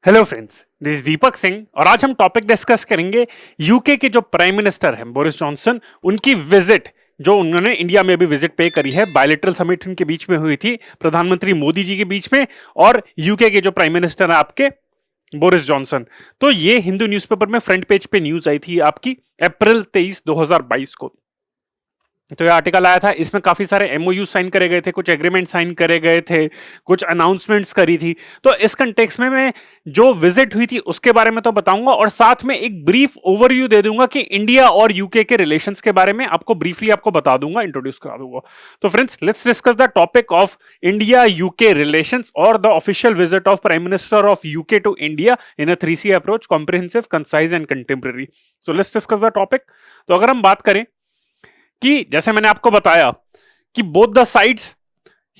Hello friends, this is Deepak Singh और आज हम टॉपिक डिस्कस करेंगे यूके के जो प्राइम मिनिस्टर हैं बोरिस जॉनसन, उनकी विजिट जो उन्होंने इंडिया में भी विजिट पे करी है। बायलैटरल समिट उनके बीच में हुई थी प्रधानमंत्री मोदी जी के बीच में और यूके के जो प्राइम मिनिस्टर हैं आपके बोरिस जॉनसन। तो ये हिंदू न्यूज़पेपर में फ्रंट पेज पे न्यूज आई थी आपकी अप्रैल 23 2022 को। तो ये आर्टिकल आया था, इसमें काफी सारे एमओयू साइन करे गए थे, कुछ एग्रीमेंट साइन करे गए थे, कुछ अनाउंसमेंट्स करी थी। तो इस कंटेक्स्ट में मैं जो विजिट हुई थी उसके बारे में तो बताऊंगा और साथ में एक ब्रीफ ओवरव्यू दे दूंगा कि इंडिया और यूके के रिलेशंस के बारे में आपको ब्रीफली आपको बता दूंगा, इंट्रोड्यूस करा दूंगा। तो friends, let's discuss the topic of India UK relations और the official visit of prime minister of UK to India in a 3C approach, comprehensive, concise and contemporary. So let's discuss the topic. तो अगर हम बात करें कि जैसे मैंने आपको बताया कि बोथ द साइड्स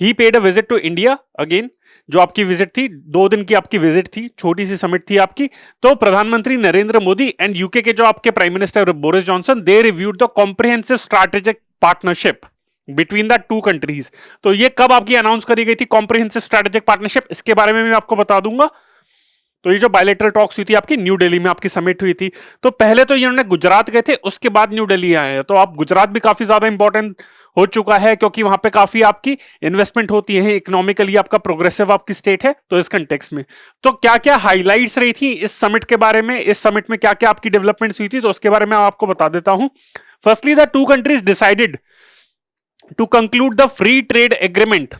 ही paid a visit to India, again जो आपकी विजिट थी 2 दिन की आपकी विजिट थी, छोटी सी समिट थी आपकी। तो प्रधानमंत्री नरेंद्र मोदी एंड यूके के जो आपके prime minister Boris Johnson, they reviewed the comprehensive strategic partnership between the 2 countries. तो ये कब आपकी अनाउंस करी गई थी कॉम्प्रिहेंसिव स्ट्रैटेजिक पार्टनरशिप, इसके बारे में मैं आपको बता दूंगा। तो ये जो बायलैटरल टॉक्स हुई थी आपकी न्यू दिल्ली में, आपकी समिट हुई थी। तो पहले तो इन्होंने गुजरात गए थे, उसके बाद न्यू दिल्ली आए हैं। तो आप गुजरात भी काफी ज्यादा इंपॉर्टेंट हो चुका है क्योंकि वहां पे काफी आपकी इन्वेस्टमेंट होती है, इकोनॉमिकली आपका प्रोग्रेसिव आपकी स्टेट है। तो इस कंटेक्स्ट में तो क्या क्या हाईलाइट्स रही थी इस समिट के बारे में, इस समिट में क्या क्या आपकी डेवलपमेंट्स हुई थी, तो उसके बारे में आपको बता देता हूं। Firstly the 2 countries decided to conclude the free trade agreement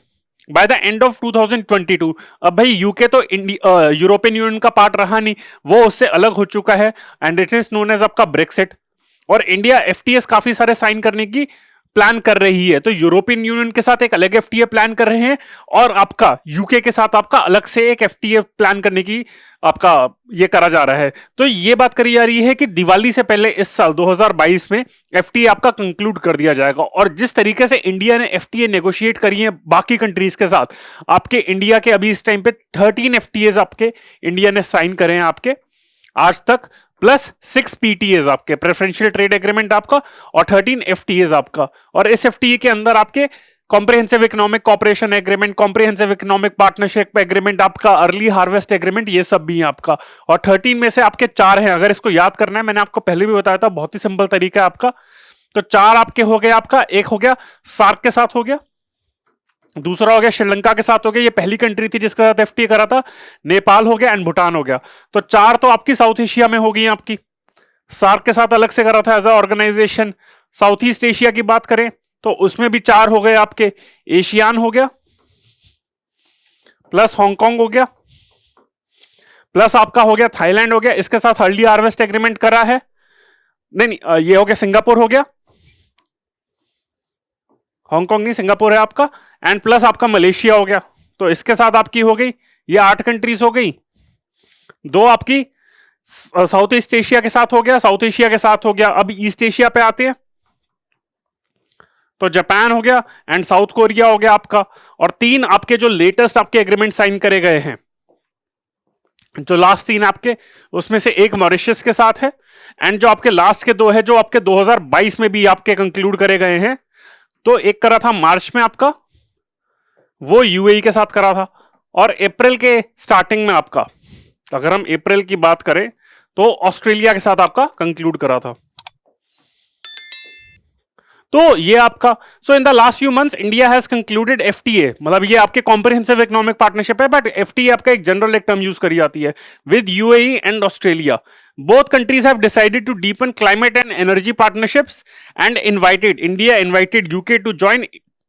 by the end of 2022। अब भाई यूके तो यूरोपियन यूनियन का पार्ट रहा नहीं, वो उससे अलग हो चुका है and it is known as आपका ब्रेक्सिट। और इंडिया एफटीएस काफी सारे साइन करने की प्लान कर रही है। तो यूरोपियन यूनियन के साथ एक अलग एफटीए प्लान कर रहे हैं और आपका यूके के साथ आपका अलग से एक एफटीए प्लान करने की आपका ये करा जा रहा है। तो ये बात करी जा रही है कि दिवाली से पहले इस साल 2022 में एफटीए आपका कंक्लूड कर दिया जाएगा। और जिस तरीके से इंडिया ने एफटीए नेगोशिएट करी है बाकी कंट्रीज के साथ, आपके इंडिया के अभी इस टाइम पे 13 एफटीएज आपके इंडिया ने साइन करे हैं आपके आज तक, प्लस 6 पीटीएज आपके प्रेफरेंशियल ट्रेड एग्रीमेंट आपका और 13 एफटीएज आपका। और इस एफटीए के अंदर आपके comprehensive economic cooperation agreement, comprehensive economic partnership agreement, आपका अर्ली हार्वेस्ट एग्रीमेंट, ये सब भी है आपका। और 13 में से आपके 4 हैं। अगर इसको याद करना है, मैंने आपको पहले भी बताया था, बहुत ही सिंपल तरीका है आपका। तो 4 आपके हो गए आपका, एक हो गया सार्क के साथ हो गया, दूसरा हो गया श्रीलंका के साथ हो गया, ये पहली कंट्री थी जिसके साथ एफटीए करा था, नेपाल हो गया एंड भूटान हो गया। तो 4 तो आपकी साउथ एशिया में हो गई आपकी, सार्क के साथ अलग से करा था as a organization. South East Asia की बात करें तो उसमें भी 4 हो गए आपके, एशियान हो गया, प्लस हांगकांग हो गया, प्लस आपका हो गया थाईलैंड हो गया, इसके साथ अर्ली हार्वेस्ट एग्रीमेंट करा है। नहीं, ये हो गया सिंगापुर हो गया, हांगकांग नहीं सिंगापुर है आपका, एंड प्लस आपका मलेशिया हो गया। तो इसके साथ आपकी हो गई ये 8 कंट्रीज हो गई। 2 आपकी साउथ ईस्ट एशिया के साथ हो गया, साउथ एशिया के साथ हो गया। अब ईस्ट एशिया पे आते हैं तो जापान हो गया एंड साउथ कोरिया हो गया आपका। और 3 आपके जो लेटेस्ट आपके एग्रीमेंट साइन करे गए हैं, जो लास्ट 3 आपके, उसमें से एक मॉरिशस के साथ है एंड जो आपके लास्ट के 2 है जो आपके 2022 में भी आपके कंक्लूड करे गए हैं। तो एक करा था मार्च में आपका, वो यूएई के साथ करा था, और अप्रैल के स्टार्टिंग में आपका, अगर हम अप्रैल की बात करें तो ऑस्ट्रेलिया के साथ आपका कंक्लूड करा था। तो ये आपका, so in the last few months India has concluded FTA, मतलब ये आपके कॉम्प्रिहेंसिव इकोनॉमिक पार्टनरशिप है, बट एफटीए आपका एक जनरल एक टर्म यूज करी जाती है with UAE and Australia. Both countries have decided to deepen climate and energy partnerships and India invited UK to join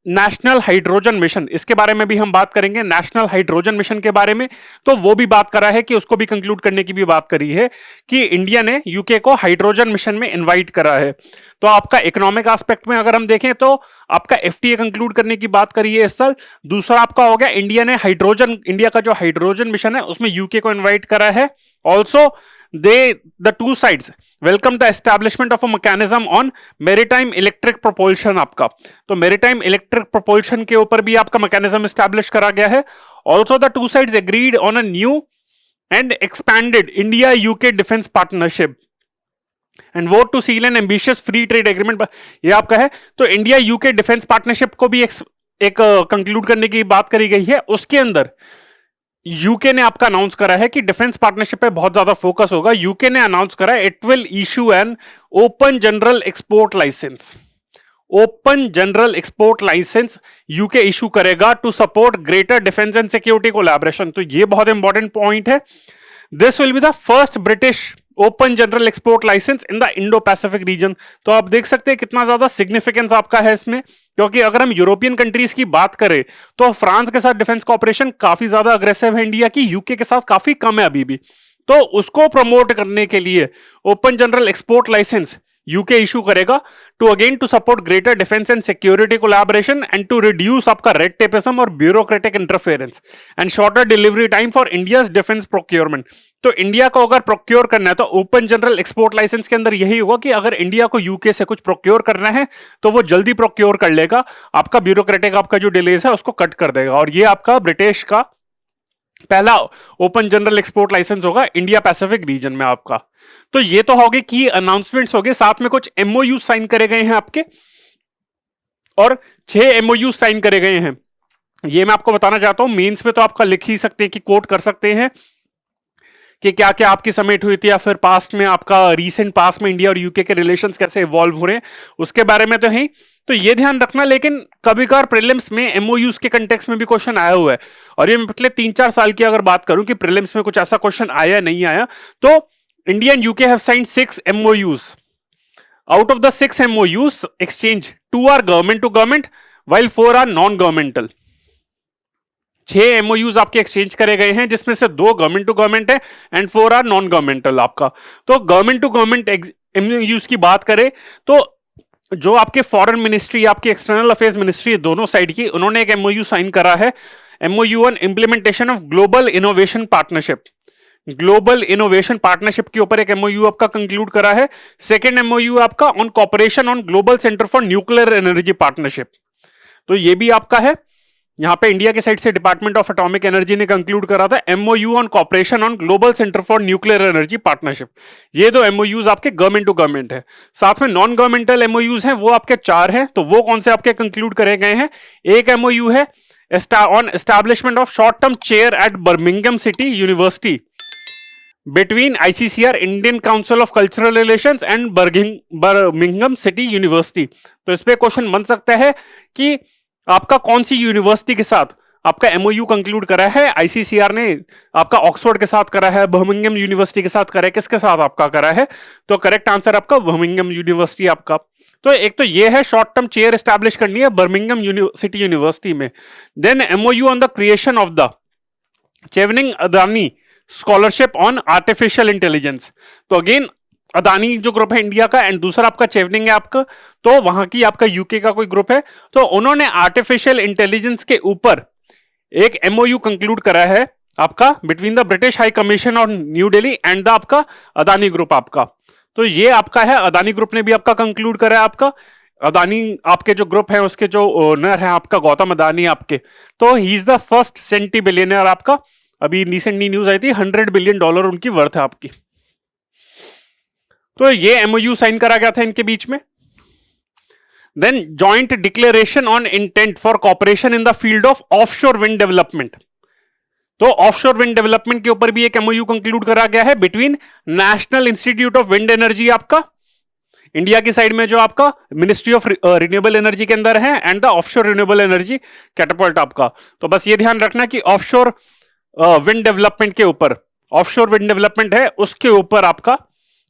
national hydrogen mission. इसके बारे में भी हम बात करेंगे, नेशनल हाइड्रोजन मिशन के बारे में। तो वो भी बात करा है कि उसको भी कंक्लूड करने की भी बात करी है कि इंडिया ने यूके को हाइड्रोजन मिशन में इनवाइट करा है। तो आपका इकोनॉमिक एस्पेक्ट में अगर हम देखें तो आपका एफटीए कंक्लूड करने की बात करी है इस साल। दूसरा आपका हो गया इंडिया ने हाइड्रोजन, इंडिया का जो हाइड्रोजन मिशन है उसमें यूके को इन्वाइट करा है। Also the 2 sides welcome the establishment of a mechanism on maritime electric propulsion आपका। तो maritime electric propulsion के ऊपर भी आपका mechanism establish करा गया है। Also the 2 sides agreed on a new and expanded India UK defense partnership and vote to seal an ambitious free trade agreement। ये आपका है। तो इंडिया यूके डिफेंस पार्टनरशिप को भी एक कंक्लूड करने की बात करी गई है। उसके अंदर यूके ने आपका अनाउंस करा है कि डिफेंस पार्टनरशिप पे बहुत ज्यादा फोकस होगा। यूके ने अनाउंस करा है it will issue an open general export licence. Open general export licence UK issue करेगा to support greater defence and security collaboration. तो ये बहुत इंपॉर्टेंट पॉइंट है। This will be the first British open general export licence in the Indo Pacific region. तो आप देख सकते हैं कितना ज्यादा सिग्निफिकेंस आपका है इसमें, क्योंकि अगर हम यूरोपियन कंट्रीज की बात करें तो फ्रांस के साथ डिफेंस कॉपरेशन काफी ज्यादा अग्रेसिव है इंडिया की, यूके के साथ काफी कम है अभी भी। तो उसको प्रमोट करने के लिए open general export licence UK issue करेगा to again to support greater defence and security collaboration and to reduce आपका रेड टेपिज्म और bureaucratic interference and shorter delivery time for India's defence procurement. तो India को अगर procure करना है तो open general export licence के अंदर यही होगा कि अगर इंडिया को यूके से कुछ प्रोक्योर करना है तो वो जल्दी प्रोक्योर कर लेगा, आपका ब्यूरोक्रेटिक आपका जो डिलेज है उसको कट कर देगा। और ये आपका ब्रिटिश का पहला ओपन जनरल एक्सपोर्ट लाइसेंस होगा इंडिया पैसिफिक रीजन में आपका। तो ये तो हो गए की अनाउंसमेंट्स हो गए, साथ में कुछ एमओयू साइन करे गए हैं आपके, और 6 एमओयू साइन करे गए हैं। ये मैं आपको बताना चाहता हूं, मेंस में तो आपका लिख ही सकते हैं कि कोट कर सकते हैं कि क्या क्या आपकी समिट हुई थी या फिर पास्ट में आपका रीसेंट पास्ट में इंडिया और यूके के रिलेशंस कैसे इवॉल्व हो रहे हैं उसके बारे में तो है। तो ये ध्यान रखना, लेकिन कभी कभार प्रीलिम्स में एमओयूज के कंटेक्स्ट में भी क्वेश्चन आया हुआ है। और ये मैं पिछले 3-4 साल की अगर बात करूं कि प्रीलिम्स में कुछ ऐसा क्वेश्चन आया नहीं आया, तो India and UK have signed 6 MoUs. Out of the 6 MoUs exchange 2 are government to government while 4 are non governmental. 6 MoUs आपके एक्सचेंज करे गए हैं जिसमें से 2 गवर्नमेंट टू गवर्नमेंट है एंड 4 आर नॉन गवर्नमेंटल आपका। तो गवर्नमेंट टू गवर्नमेंट एमओयूज की बात करें तो जो आपके फॉरेन मिनिस्ट्री, आपकी एक्सटर्नल अफेयर्स मिनिस्ट्री, दोनों साइड की, उन्होंने एक एमओयू साइन करा है, MOU on implementation of global innovation partnership. Global innovation partnership के ऊपर एक एमओयू आपका कंक्लूड करा है। सेकंड एमओयू आपका on corporation on global centre for nuclear energy partnership. तो ये भी आपका है, यहां पे इंडिया के साइड से डिपार्टमेंट ऑफ एटॉमिक एनर्जी ने कंक्लूड करा था MOU on corporation on global centre for nuclear energy partnership. ये 2 एमओयूज आपके गवर्नमेंट टू गवर्नमेंट है। साथ में नॉन गवर्नमेंटल एमओयूज हैं, वो आपके 4 हैं। तो वो कौन से आपके कंक्लूड करे गए हैं? एक एमओयू है on establishment of short term chair at Birmingham city University between ICCR, Indian Council of Cultural Relations and Birmingham city University. तो इस पे क्वेश्चन बन सकता है कि आपका कौन सी यूनिवर्सिटी के साथ आपका एमओयू कंक्लूड करा है? आईसीसीआर ने आपका ऑक्सफोर्ड के साथ करा है, बर्मिंघम यूनिवर्सिटी के साथ करा है, किसके साथ आपका करा है? तो करेक्ट आंसर आपका बर्मिंघम यूनिवर्सिटी आपका। तो एक तो ये है शॉर्ट टर्म चेयर एस्टैब्लिश करनी है बर्मिंघम सिटी यूनिवर्सिटी में। Then MOU on the creation of the Chevening Adani scholarship on artificial intelligence. तो अगेन अदानी जो ग्रुप है इंडिया का, एंड दूसरा आपका चेवनिंग है आपका, तो वहां की आपका यूके का कोई ग्रुप है। तो उन्होंने आर्टिफिशियल इंटेलिजेंस के ऊपर एक एमओयू कंक्लूड करा है आपका between the British high commission on new Delhi and the आपका अदानी ग्रुप आपका। तो ये आपका है, अदानी ग्रुप ने भी आपका कंक्लूड करा है आपका। अदानी आपके जो ग्रुप है उसके जो ओनर है आपका गौतम अदानी आपके, तो he is the first centi billionaire आपका। अभी रिसेंटली न्यूज आई थी $100 बिलियन उनकी वर्थ है आपकी। तो ये एमओयू साइन करा गया था इनके बीच में। Then joint declaration on intent for cooperation in the field of offshore wind development. तो ऑफशोर विंड डेवलपमेंट के ऊपर भी एक एमओयू कंक्लूड करा गया है between National Institute of Wind Energy आपका इंडिया की साइड में जो आपका मिनिस्ट्री ऑफ रिन्यूएबल एनर्जी के अंदर है and the offshore renewable energy Catapult आपका। तो बस ये ध्यान रखना कि ऑफशोर विंड डेवलपमेंट के ऊपर, ऑफशोर विंड डेवलपमेंट है उसके ऊपर आपका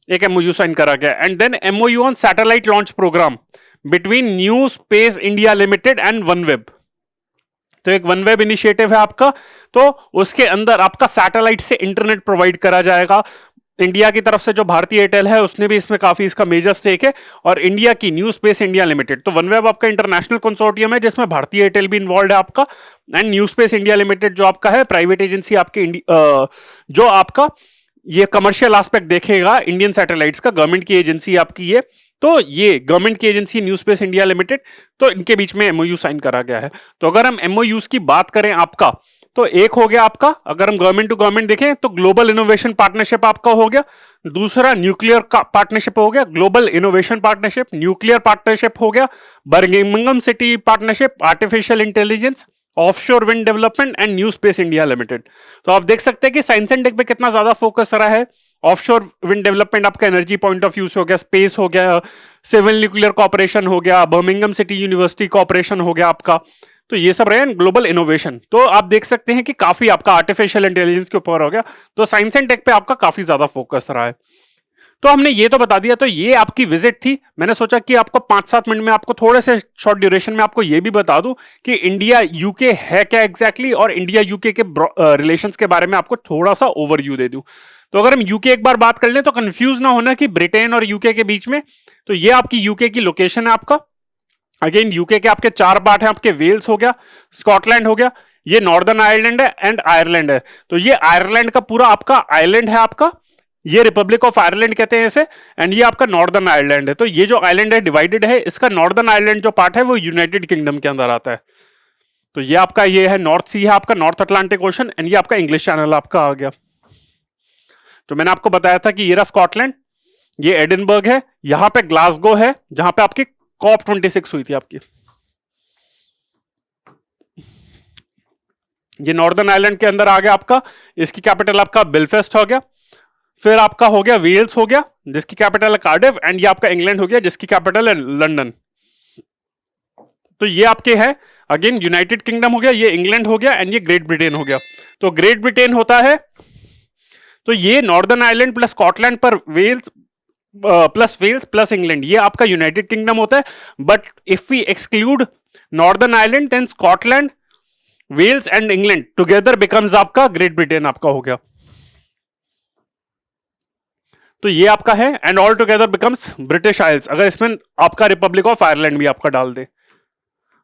एक एमओयू साइन करा गया। And then MOU on satellite launch programme between new space India Limited and OneWeb. तो एक वनवेब इनिशिएटिव है आपका, तो उसके अंदर आपका सैटेलाइट से इंटरनेट प्रोवाइड करा जाएगा। इंडिया की तरफ से जो भारतीय एयरटेल है उसने भी इसमें काफी इसका मेजर स्टेक है, और इंडिया की न्यू स्पेस इंडिया लिमिटेड, तो वनवेब आपका इंटरनेशनल कंसोर्टियम है जिसमें भारतीय एयरटेल भी इन्वॉल्व है आपका, and new space India limited जो आपका है प्राइवेट एजेंसी आपके जो आपका ये कमर्शियल एस्पेक्ट देखेगा इंडियन सैटेलाइट्स का, गवर्नमेंट की एजेंसी आपकी ये। तो ये गवर्नमेंट की agency new space India limited, तो इनके बीच में एमओयू साइन करा गया है। तो अगर हम एमओयूज की बात करें आपका, तो एक हो गया आपका, अगर हम गवर्नमेंट टू गवर्नमेंट देखें तो ग्लोबल इनोवेशन पार्टनरशिप आपका हो गया, दूसरा न्यूक्लियर पार्टनरशिप हो गया, global innovation partnership, nuclear partnership हो गया, Birmingham city partnership, artificial intelligence, offshore wind development and new space India limited. तो आप देख सकते हैं कि साइंस एंड टेक पे कितना ज्यादा फोकस रहा है। ऑफशोर विंड डेवलपमेंट आपका एनर्जी पॉइंट ऑफ व्यू से हो गया, स्पेस हो गया, सिविल न्यूक्लियर कॉर्पोरेशन हो गया, बर्मिंगम सिटी यूनिवर्सिटी कॉर्पोरेशन हो गया आपका। तो ये सब रहे ग्लोबल इनोवेशन। तो आप देख सकते हैं कि काफी आपका आर्टिफिशियल इंटेलिजेंस के ऊपर हो गया। तो साइंस एंड टेक पे आपका काफी ज्यादा फोकस रहा है। तो हमने ये तो बता दिया। तो ये आपकी विजिट थी। मैंने सोचा कि आपको 5-7 मिनट में आपको थोड़े से शॉर्ट ड्यूरेशन में आपको ये भी बता दूं कि इंडिया यूके है क्या एग्जैक्टली, और इंडिया यूके के रिलेशंस के बारे में आपको थोड़ा सा ओवरव्यू दे दूं। तो अगर हम यूके एक बार बात कर लें तो कंफ्यूज ना होना कि ब्रिटेन और यूके के बीच में। तो ये आपकी यूके की लोकेशन है आपका। अगेन यूके के आपके 4 पार्ट हैं आपके, वेल्स हो गया, स्कॉटलैंड हो गया, ये नॉर्दर्न आयरलैंड है एंड आयरलैंड है। तो ये आयरलैंड का पूरा आपका आइलैंड है आपका, ये रिपब्लिक ऑफ आयरलैंड कहते हैं इसे, एंड ये आपका नॉर्दर्न आयरलैंड है। तो ये जो आइलैंड है डिवाइडेड है, इसका नॉर्दर्न आयरलैंड जो पार्ट है वो यूनाइटेड किंगडम के अंदर आता है। तो ये आपका ये है नॉर्थ सी है आपका, नॉर्थ अटलांटिक ओशन, एंड ये आपका इंग्लिश चैनल आपका आ गया। तो मैंने आपको बताया था कि ये रहा स्कॉटलैंड, ये एडिनबर्ग है, यहां पे ग्लासगो है जहां पे आपकी COP26 हुई थी आपकी। ये नॉर्दर्न आयरलैंड के अंदर आ गया आपका, इसकी कैपिटल आपका बेलफास्ट हो गया। फिर आपका हो गया वेल्स हो गया जिसकी कैपिटल है कार्डिफ, एंड ये आपका इंग्लैंड हो गया जिसकी कैपिटल है लंदन। तो ये आपके है अगेन यूनाइटेड किंगडम हो गया, ये इंग्लैंड हो गया, एंड ये ग्रेट ब्रिटेन हो गया। तो ग्रेट ब्रिटेन होता है, तो ये नॉर्दर्न आयरलैंड प्लस स्कॉटलैंड पर वेल्स प्लस इंग्लैंड, ये आपका यूनाइटेड किंगडम होता है। But if we exclude Northern Ireland then Scotland, Wales and England together becomes आपका ग्रेट ब्रिटेन आपका हो गया। तो ये आपका है and all together becomes British Isles, अगर इसमें आपका रिपब्लिक ऑफ आयरलैंड भी आपका डाल दे।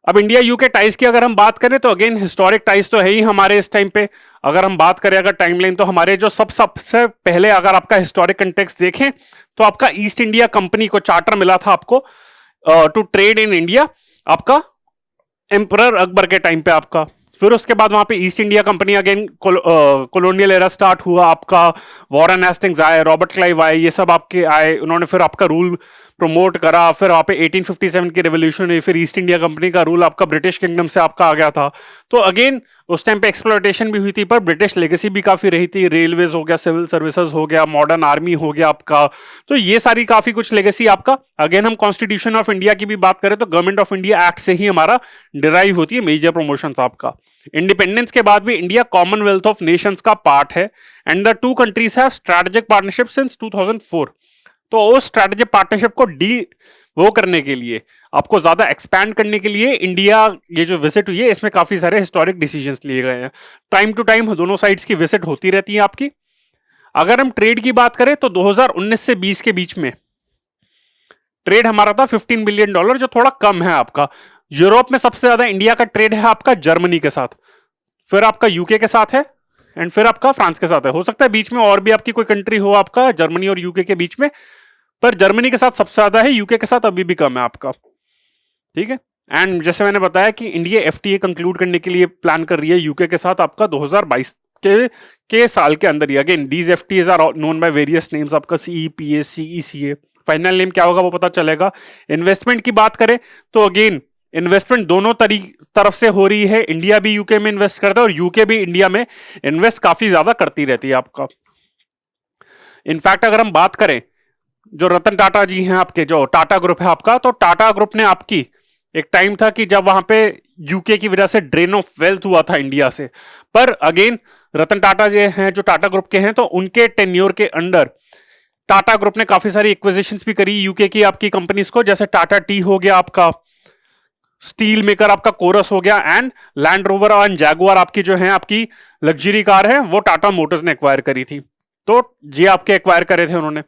अब इंडिया यूके टाइज की अगर हम बात करें तो अगेन हिस्टोरिक टाइज तो है ही हमारे इस टाइम पे। अगर हम बात करें अगर टाइमलाइन, तो हमारे जो सबसे पहले अगर आपका हिस्टोरिक कंटेक्स्ट देखें तो आपका ईस्ट इंडिया कंपनी को चार्टर मिला था आपको टू ट्रेड इन इंडिया, आपका एम्परर अकबर के टाइम पे आपका। फिर उसके बाद वहां पे east India company again colonial era start हुआ आपका, वॉरेन हेस्टिंग्स आए, रॉबर्ट क्लाइव आए, ये सब आपके आए, उन्होंने फिर आपका रूल प्रमोट करा। फिर वहां पे 1857 की रेवोल्यूशन हुई, फिर ईस्ट इंडिया कंपनी का रूल आपका ब्रिटिश किंगडम से आपका आ गया था। तो अगेन उस टाइम पे एक्सप्लॉयटेशन भी हुई थी, पर ब्रिटिश लेगेसी भी काफी रही थी, रेलवेज हो गया, सिविल सर्विसेज हो गया, मॉडर्न आर्मी हो गया आपका। तो ये सारी काफी कुछ लेगेसी आपका। अगेन हम कॉन्स्टिट्यूशन ऑफ इंडिया की भी बात करें तो गवर्नमेंट ऑफ इंडिया एक्ट से ही हमारा डिराइव होती है मेजर प्रमोशंस आपका। इंडिपेंडेंस के बाद भी इंडिया कॉमनवेल्थ ऑफ नेशंस का पार्ट है, and the two countries have strategic partnership since 2004। तो उस स्ट्रेटेजिक पार्टनरशिप को वो करने के लिए, आपको ज्यादा एक्सपैंड करने के लिए इंडिया ये जो विजिट हुई है इसमें काफी सारे हिस्टोरिक डिसीजंस लिए गए हैं। टाइम टू टाइम दोनों साइड्स की विजिट होती रहती है आपकी। अगर हम ट्रेड की बात करें तो 2019 से 20 के बीच में ट्रेड हमारा था $15 बिलियन, जो थोड़ा कम है आपका। यूरोप में सबसे ज्यादा इंडिया का ट्रेड है आपका जर्मनी के साथ, फिर आपका यूके के साथ है, एंड फिर आपका फ्रांस के साथ है। हो सकता है बीच में और भी आपकी कोई कंट्री हो आपका जर्मनी और यूके के बीच में, पर जर्मनी के साथ सबसे ज्यादा है, यूके के साथ अभी भी कम है आपका। ठीक है, एंड जैसे मैंने बताया कि इंडिया एफटीए कंक्लूड करने के लिए प्लान कर रही है यूके के साथ आपका 2022 के साल के अंदर ही। Again these FTAs are known by various names, आपका सीईपीए, सीईसीए, फाइनल नेम क्या होगा वो पता चलेगा। इन्वेस्टमेंट की बात करें तो अगेन इन्वेस्टमेंट दोनों तरफ से हो रही है। इंडिया भी यूके में इन्वेस्ट करता है और यूके भी इंडिया में इन्वेस्ट काफी ज्यादा करती रहती है आपका। इनफैक्ट अगर हम बात करें जो रतन टाटा जी हैं आपके, जो टाटा ग्रुप है आपका, तो टाटा ग्रुप ने आपकी एक टाइम था कि जब वहां पे यूके की वजह से ड्रेन ऑफ वेल्थ हुआ था इंडिया से, पर अगेन रतन टाटा जी हैं जो टाटा ग्रुप के हैं, तो उनके टेन्योर के अंडर टाटा ग्रुप ने काफी सारी एक्विजिशंस भी करी यूके की आपकी कंपनीज को, जैसे टाटा टी हो गया आपका, स्टील मेकर आपका कोरस हो गया, एंड लैंड रोवर और जैगुआर आपकी जो है आपकी लग्जरी कार है वो टाटा मोटर्स ने एक्वायर करी थी। तो ये आपके एक्वायर करे थे उन्होंने।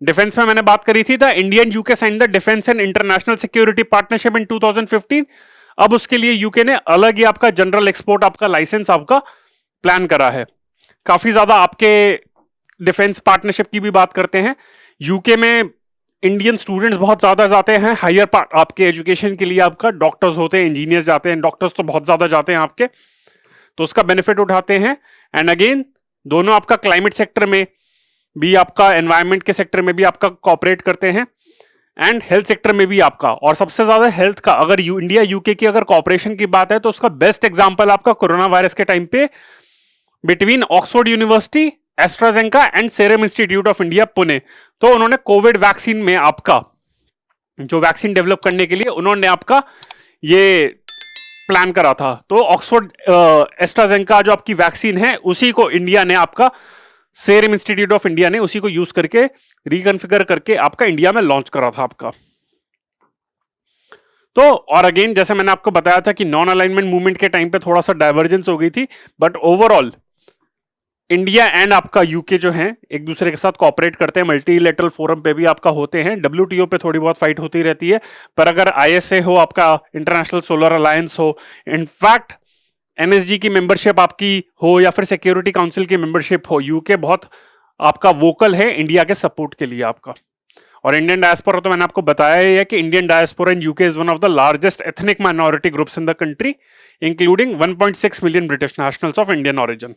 डिफेंस में मैंने बात करी थी the Indian UK sign the defence and international security partnership in 2015। अब उसके लिए यूके ने अलग ही आपका जनरल एक्सपोर्ट आपका लाइसेंस आपका प्लान करा है। काफी ज्यादा आपके डिफेंस पार्टनरशिप की भी बात करते हैं। यूके में इंडियन स्टूडेंट्स बहुत ज्यादा जाते हैं हायर आपके एजुकेशन के लिए, आपका डॉक्टर्स होते हैं, इंजीनियर्स जाते हैं, डॉक्टर्स तो बहुत ज्यादा जाते हैं आपके, तो उसका बेनिफिट उठाते हैं। एंड अगेन दोनों आपका क्लाइमेट सेक्टर में भी, आपका एनवायरनमेंट के सेक्टर में भी आपका कॉपरेट करते हैं। एंड हेल्थ सेक्टर में भी आपका, और सबसे ज्यादा हेल्थ का अगर इंडिया यूके की अगर कॉपरेशन की बात है तो उसका बेस्ट एग्जांपल आपका कोरोना वायरस के टाइम पे between Oxford university, AstraZeneca and serum institute of India Pune. तो उन्होंने कोविड वैक्सीन में आपका जो वैक्सीन डेवलप करने के लिए उन्होंने आपका ये प्लान करा था। तो ऑक्सफोर्ड एस्ट्राजेनेका जो आपकी वैक्सीन है उसी को इंडिया ने आपका सीरम इंस्टीट्यूट ऑफ इंडिया ने उसी को यूज करके रिकॉन्फ़िगर करके आपका इंडिया में लॉन्च करा था आपका। तो और अगेन जैसे मैंने आपको बताया था कि नॉन अलाइनमेंट मूवमेंट के टाइम पे थोड़ा सा डाइवर्जेंस हो गई थी, बट ओवरऑल इंडिया एंड आपका यूके जो है एक दूसरे के साथ कोऑपरेट करते हैं, मल्टीलेटरल फोरम पे भी आपका होते हैं, डब्ल्यूटीओ पे थोड़ी बहुत फाइट होती रहती है, पर अगर आईएसए हो, आपका इंटरनेशनल सोलर अलायंस हो, इनफैक्ट एनएसजी की मेंबरशिप आपकी हो या फिर सिक्योरिटी काउंसिल की मेंबरशिप हो, यूके बहुत आपका वोकल है इंडिया के सपोर्ट के लिए आपका। और इंडियन डायस्पोरा तो मैंने आपको बताया ही है कि Indian diaspora in UK is one of the largest ethnic minority groups in the country, including 1.6 million British nationals of Indian origin.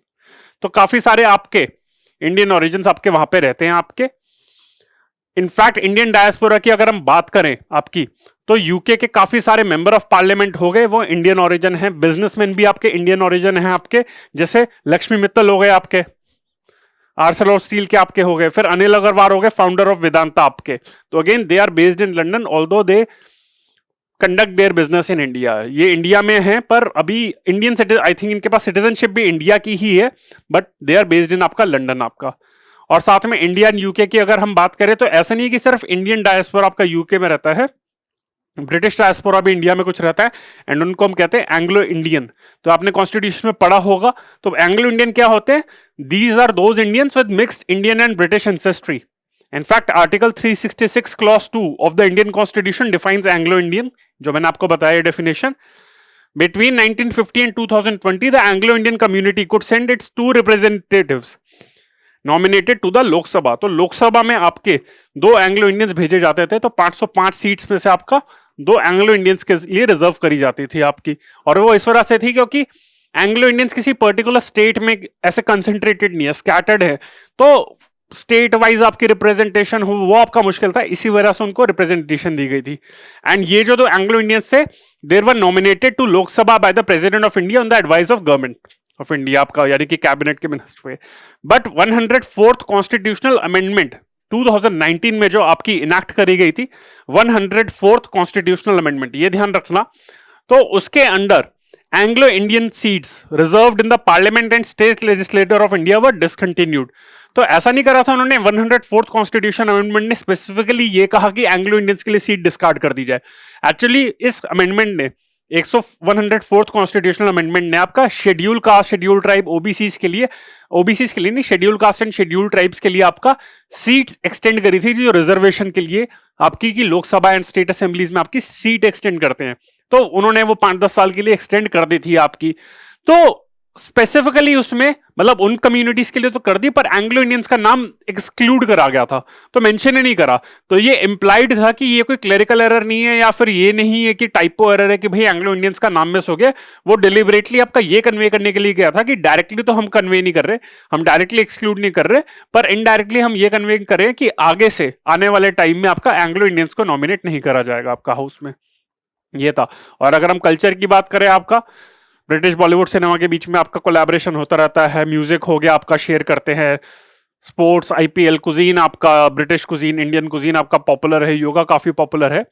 तो काफी सारे आपके इंडियन ओरिजिन्स आपके वहां पे रहते हैं आपके। इनफैक्ट इंडियन डायस्पोरा की अगर हम बात करें आपकी, तो यूके के काफी सारे मेंबर ऑफ पार्लियामेंट हो गए वो इंडियन ओरिजिन है, बिजनेसमैन भी आपके इंडियन ओरिजिन है आपके, जैसे लक्ष्मी मित्तल हो गए आपके, आर्सेलर स्टील के आपके हो गए, फिर अनिल अग्रवाल हो गए फाउंडर ऑफ वेदांता आपके। तो again they are based in London, although they conduct their business in India. ये इंडिया में है पर अभी इंडियन आई थिंक इनके पास सिटीजनशिप भी इंडिया की ही है, but they are based in आपका लंदन आपका। और साथ में इंडिया एंड यूके की अगर हम बात करें तो ऐसा नहीं है कि सिर्फ इंडियन डायस्पोरा आपका यूके में रहता है, ब्रिटिश डायस्पोरा भी इंडिया में कुछ रहता है, एंड उनको हम कहते हैं एंग्लो इंडियन। तो आपने कॉन्स्टिट्यूशन में पढ़ा होगा, तो एंग्लो इंडियन क्या होते हैं? These are those Indians with mixed Indian and British ancestry. In fact, Article 366 Clause 2 of the Indian Constitution defines Anglo-Indian, जो मैंने आपको बताया definition. Between 1950 and 2020, the Anglo-Indian community could send its 2 representatives nominated to the लोक सभा। तो लोकसभा में आपके 2 Anglo Indians भेजे जाते थे, तो 505 सीट्स में से आपका 2 एंग्लो इंडियंस के लिए रिजर्व करी जाती थी आपकी। और वो इस वजह से थी क्योंकि एंग्लो इंडियंस किसी पर्टिकुलर स्टेट में ऐसे कंसेंट्रेटेड नहीं है, स्कैटर्ड है, तो स्टेट वाइज आपकी रिप्रेजेंटेशन हो वो आपका मुश्किल था, इसी वजह से उनको रिप्रेजेंटेशन दी गई थी। एंड ये जो एंग्लो इंडियंस थे, देर वर nominated to Lok Sabha by the president of India on the advice of government of India आपका, यानी कि कैबिनेट के मिनिस्टर हुए। बट 104th कॉन्स्टिट्यूशनल अमेंडमेंट 2019 में जो आपकी इनैक्ट करी गई थी, 104th कॉन्स्टिट्यूशनल अमेंडमेंट, ये ध्यान रखना, तो उसके under Anglo Indian seats reserved in the parliament and state legislator of India were discontinued. तो ऐसा नहीं करा था उन्होंने, 104th कॉन्स्टिट्यूशन अमेंडमेंट ने स्पेसिफिकली ये कहा कि एंग्लो इंडियंस के लिए सीट डिस्कार्ड कर दी जाए। एक्चुअली इस अमेंडमेंट ने 104th कॉन्स्टिट्यूशनल अमेंडमेंट ने आपका schedule caste, schedule tribe, OBCs के लिए नहीं, schedule caste and schedule tribes के लिए आपका सीट्स एक्सटेंड करी थी, जो रिजर्वेशन के लिए आपकी की लोकसभा एंड स्टेट असेंबलीज में आपकी सीट एक्सटेंड करते हैं, तो उन्होंने वो 5-10 साल के लिए एक्सटेंड कर दी थी आपकी। तो स्पेसिफिकली उसमें मतलब उन कम्युनिटीज के लिए तो कर दी, पर एंग्लो इंडियंस का नाम एक्सक्लूड करा गया था, तो मेंशन ही नहीं करा। तो ये इंप्लाइड था कि ये कोई क्लेरिकल एरर नहीं है, या फिर ये नहीं है कि टाइपो एरर है कि भाई एंग्लो इंडियंस का नाम मिस हो गया। वो डिलिबरेटली आपका ये कन्वे करने के लिए गया था कि डायरेक्टली तो हम कन्वे नहीं कर रहे, हम डायरेक्टली एक्सक्लूड नहीं कर रहे, पर इनडायरेक्टली हम ये कन्वे कर रहे हैं कि आगे से आने वाले टाइम में आपका एंग्लो इंडियंस को नॉमिनेट नहीं करा जाएगा आपका हाउस में, ये था। और अगर हम कल्चर की बात करें, आपका ब्रिटिश बॉलीवुड सिनेमा के बीच में आपका कोलैबोरेशन होता रहता है, म्यूजिक हो गया आपका शेयर करते हैं, स्पोर्ट्स, आईपीएल, कुजीन आपका ब्रिटिश कुजीन, इंडियन कुजीन आपका पॉपुलर है, योगा काफी पॉपुलर है।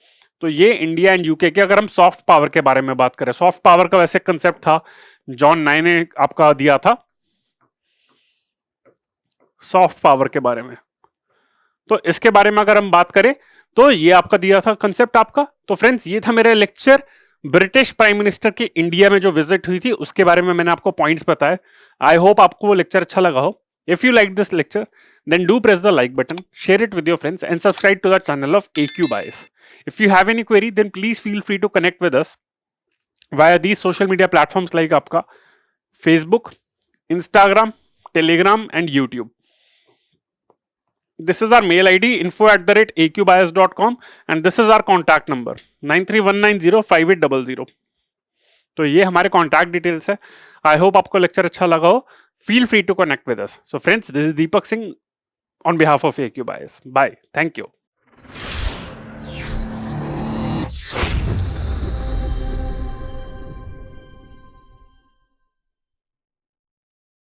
तो ये इंडिया एंड यूके के, अगर हम सॉफ्ट पावर के बारे में बात करें, सॉफ्ट पावर का वैसे कंसेप्ट था जॉन नाइन ने आपका दिया था सॉफ्ट पावर के बारे में, तो इसके बारे में अगर हम बात करें तो ये आपका दिया था कंसेप्ट आपका। तो फ्रेंड्स, ये था मेरा लेक्चर ब्रिटिश प्राइम मिनिस्टर की इंडिया में जो विजिट हुई थी उसके बारे में मैंने आपको पॉइंट्स बताए। आई होप आपको वो लेक्चर अच्छा लगा हो। If you like this lecture then do press the like button, share it with your friends and subscribe to the channel of AQ Bias. If you have any query then please feel free to connect with us via these social media platforms like आपका Facebook, Instagram, Telegram and YouTube. This is our mail ID info@aqbias.com and this is our contact number 9319058000. तो ये हमारे contact details है। I hope आपको lecture अच्छा लगा हो। Feel free to connect with us. So friends, this is Deepak Singh on behalf of AQ Bias. Bye. Thank you.